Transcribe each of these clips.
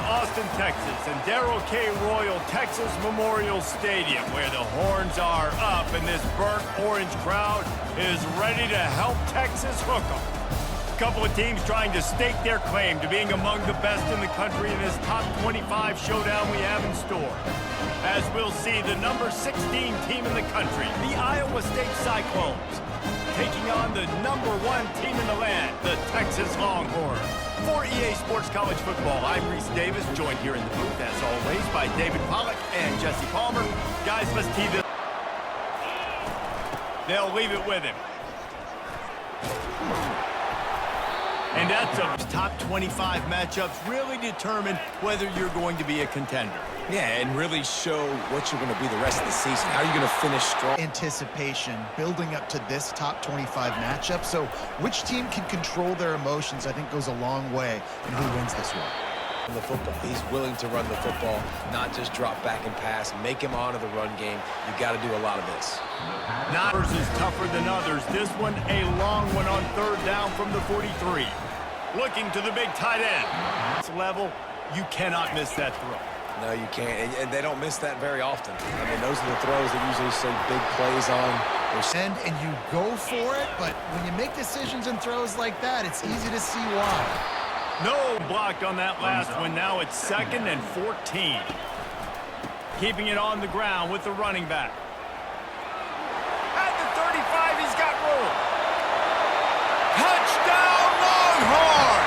Austin, Texas, and Darrell K. Royal Texas Memorial Stadium, where the horns are up and this burnt orange crowd is ready to help Texas hook them. A couple of teams trying to stake their claim to being among the best in the country in this top 25 showdown we have in store. As we'll see, the number 16 team in the country, the Iowa State Cyclones, taking on the number 1 team in the land, the Texas Longhorns. For EA Sports College Football, I'm Reese Davis, joined here in the booth, as always, by David Pollack and Jesse Palmer. Guys, let's tee this. They'll leave it with him. And that's a top 25 matchups really determine whether you're going to be a contender. Yeah, and really show what you're going to be the rest of the season. How are you going to finish strong? Anticipation building up to this top 25 matchup. So which team can control their emotions, I think, goes a long way in who wins this one. The football. He's willing to run the football, not just drop back and pass, make him honor the run game. You got to do a lot of this. Not versus tougher than others. This one a long one on third down from the 43. Looking to the big tight end. This level, you cannot miss that throw. No, you can't, and they don't miss that very often. I mean, those are the throws that usually see big plays on. And you go for it, but when you make decisions and throws like that, it's easy to see why. No block on that last one. Now it's 2nd and 14. Keeping it on the ground with the running back. At the 35, he's got room. Touchdown, Longhorns!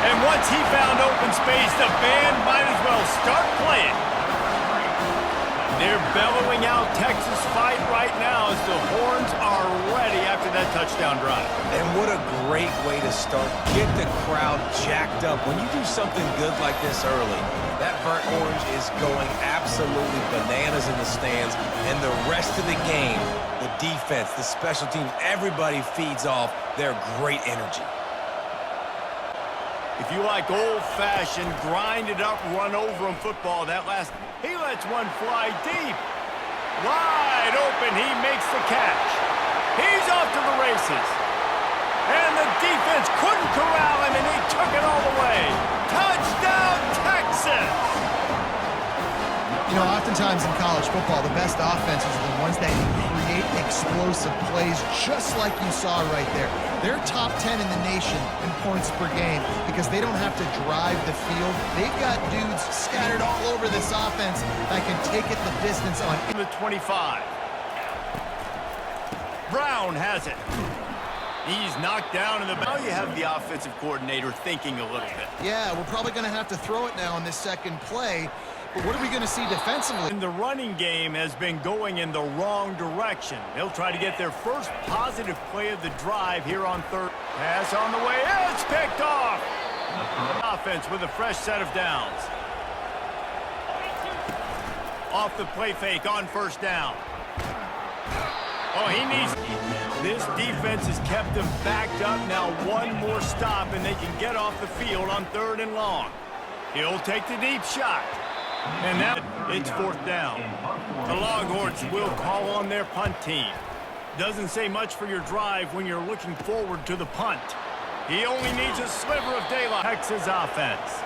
And once he found open space, the band might as well start playing. They're bellowing out Texas fight right now as the horns are ready after that touchdown drive. And what a great way to start. Get the crowd jacked up. When you do something good like this early, that burnt orange is going absolutely bananas in the stands. And the rest of the game, the defense, the special teams, everybody feeds off their great energy. If you like old-fashioned, grind-it-up, run-over-him football, that last, he lets one fly deep. Wide open, he makes the catch. He's off to the races. And the defense couldn't corral him, and he took it all the way. Touchdown, Texas! You know, oftentimes in college football, the best offenses are the ones that create explosive plays, just like you saw right there. They're top 10 in the nation in points per game because they don't have to drive the field. They've got dudes scattered all over this offense that can take it the distance on the 25. Brown has it. He's knocked down in the back. Now you have the offensive coordinator thinking a little bit. Yeah, we're probably going to have to throw it now on this second play. But what are we going to see defensively? And the running game has been going in the wrong direction. They'll try to get their first positive play of the drive here on third. Pass on the way. It's picked off. Offense with a fresh set of downs. Off the play fake on first down. Oh, he needs... This defense has kept them backed up. Now one more stop, and they can get off the field on 3rd and long. He'll take the deep shot. And now it's 4th down. The Longhorns will call on their punt team. Doesn't say much for your drive when you're looking forward to the punt. He only needs a sliver of daylight. Texas offense.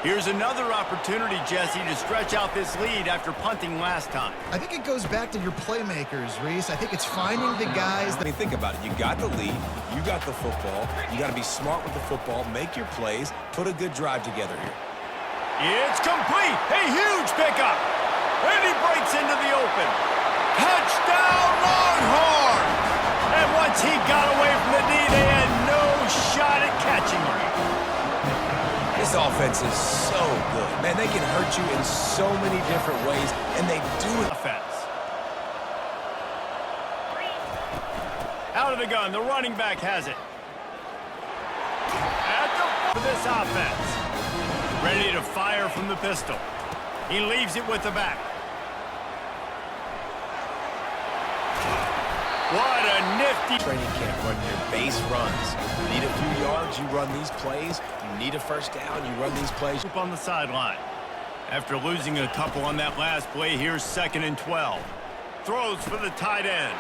Here's another opportunity, Jesse, to stretch out this lead after punting last time. I think it goes back to your playmakers, Reese. I think it's finding the guys. I mean, think about it. You got the lead. You got the football. You got to be smart with the football. Make your plays. Put a good drive together here. It's complete. A huge pickup. And he breaks into the open. Touchdown, Longhorns! And once he got away from the knee, they had no shot at catching him. This offense is so good. Man, they can hurt you in so many different ways, and they do it. Offense. Out of the gun, the running back has it. At the for this offense. Ready to fire from the pistol. He leaves it with the back. What a nifty training camp. Run your base runs. You need a few yards, you run these plays. You need a first down, you run these plays. On the sideline. After losing a couple on that last play, here's 2nd and 12. Throws for the tight end.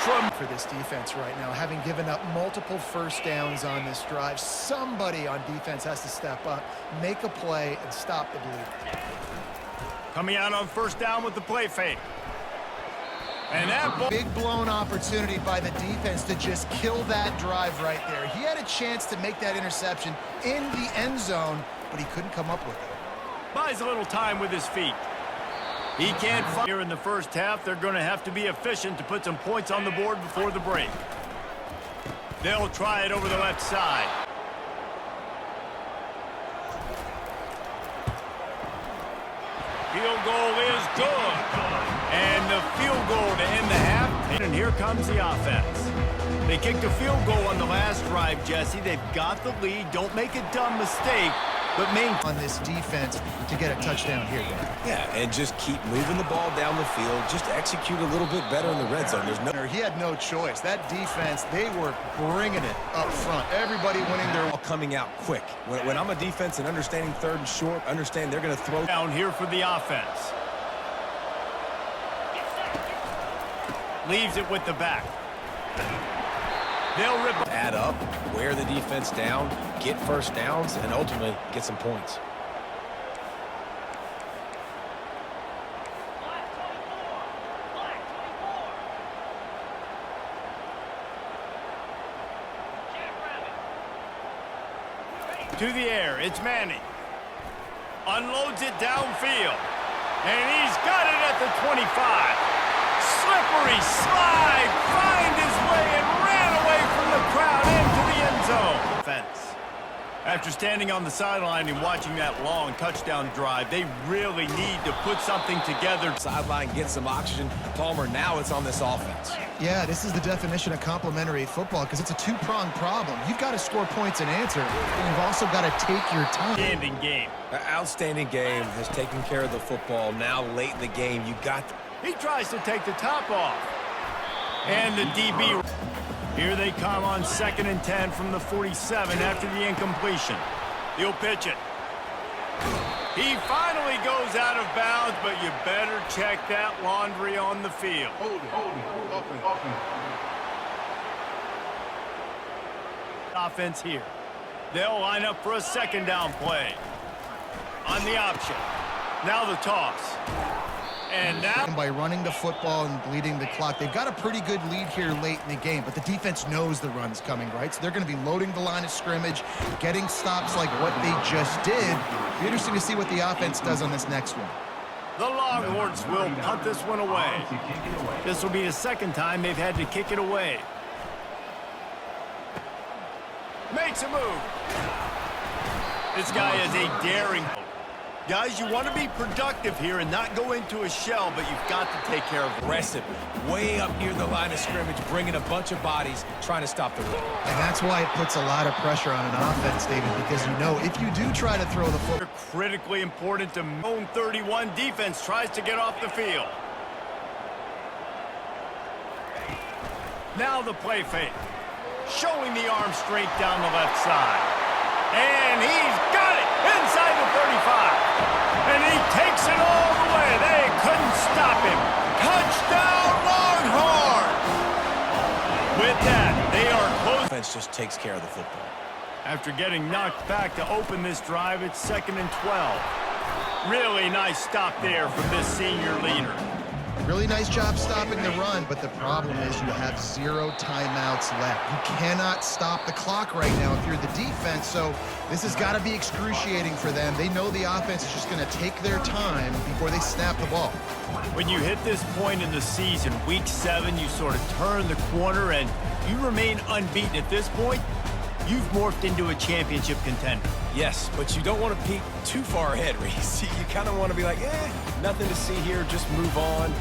For this defense right now, having given up multiple first downs on this drive, somebody on defense has to step up, make a play, and stop the bleed. Coming out on first down with the play fake. And that big blown opportunity by the defense to just kill that drive right there. He had a chance to make that interception in the end zone, but he couldn't come up with it. Buys a little time with his feet. He can't find here in the first half. They're going to have to be efficient to put some points on the board before the break. They'll try it over the left side. Field goal is good. And the field goal to end the half. And here comes the offense. They kicked a field goal on the last drive, Jesse. They've got the lead. Don't make a dumb mistake, but on this defense to get a touchdown here. Yeah, and just keep moving the ball down the field. Just execute a little bit better in the red zone. There's no. He had no choice. That defense, they were bringing it up front. Everybody winning their ball coming out quick. When I'm a defense and understanding third and short, understand they're going to throw down here for the offense. Leaves it with the back. They'll rip add up, wear the defense down, get first downs, and ultimately get some points. To the air, it's Manning. Unloads it downfield. And he's got it at the 25. Slippery slide, find his way and ran away from the crowd into the end zone. Defense. After standing on the sideline and watching that long touchdown drive, they really need to put something together. Sideline, get some oxygen. Palmer, now it's on this offense. Yeah, this is the definition of complementary football because it's a two-pronged problem. You've got to score points and answer, and you've also got to take your time. Outstanding game. Outstanding game, has taken care of the football. Now late in the game, you got. He tries to take the top off. And the DB. Here they come on 2nd and 10 from the 47 after the incompletion. He'll pitch it. He finally goes out of bounds, but you better check that laundry on the field. Offense here. They'll line up for a 2nd down play. On the option. Now the toss. And now, by running the football and bleeding the clock, they've got a pretty good lead here late in the game, but the defense knows the run's coming, right? So they're going to be loading the line of scrimmage, getting stops like what they just did. It'll be interesting to see what the offense does on this next one. The Longhorns will punt this one away. This will be the 2nd time they've had to kick it away. Makes a move. This guy is a daring. Guys, you want to be productive here and not go into a shell, but you've got to take care of it. Aggressive, way up near the line of scrimmage, bringing a bunch of bodies, trying to stop the run. And that's why it puts a lot of pressure on an offense, David, because you know if you do try to throw the football. Critically important to own 31. Defense tries to get off the field. Now the play fake. Showing the arm straight down the left side. And he's got it inside the 35. And he takes it all the way. They couldn't stop him. Touchdown, Longhorn! With that, they are close. Defense just takes care of the football. After getting knocked back to open this drive, it's 2nd and 12. Really nice stop there from this senior leader. Really nice job stopping the run, but the problem is you have 0 timeouts left. You cannot stop the clock right now if you're the defense, so this has got to be excruciating for them. They know the offense is just going to take their time before they snap the ball. When you hit this point in the season, week 7, you sort of turn the corner and you remain unbeaten at this point. You've morphed into a championship contender. Yes, but you don't want to peek too far ahead, Reese. You kind of want to be like, nothing to see here, just move on.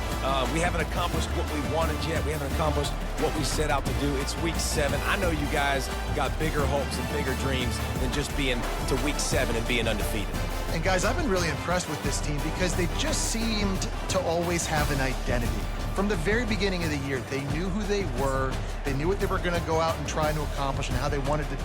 We haven't accomplished what we wanted yet. We haven't accomplished what we set out to do. It's week 7. I know you guys got bigger hopes and bigger dreams than just being to week 7 and being undefeated. And guys, I've been really impressed with this team because they've just seemed to always have an identity. From the very beginning of the year, they knew who they were, they knew what they were going to go out and try to accomplish and how they wanted to do.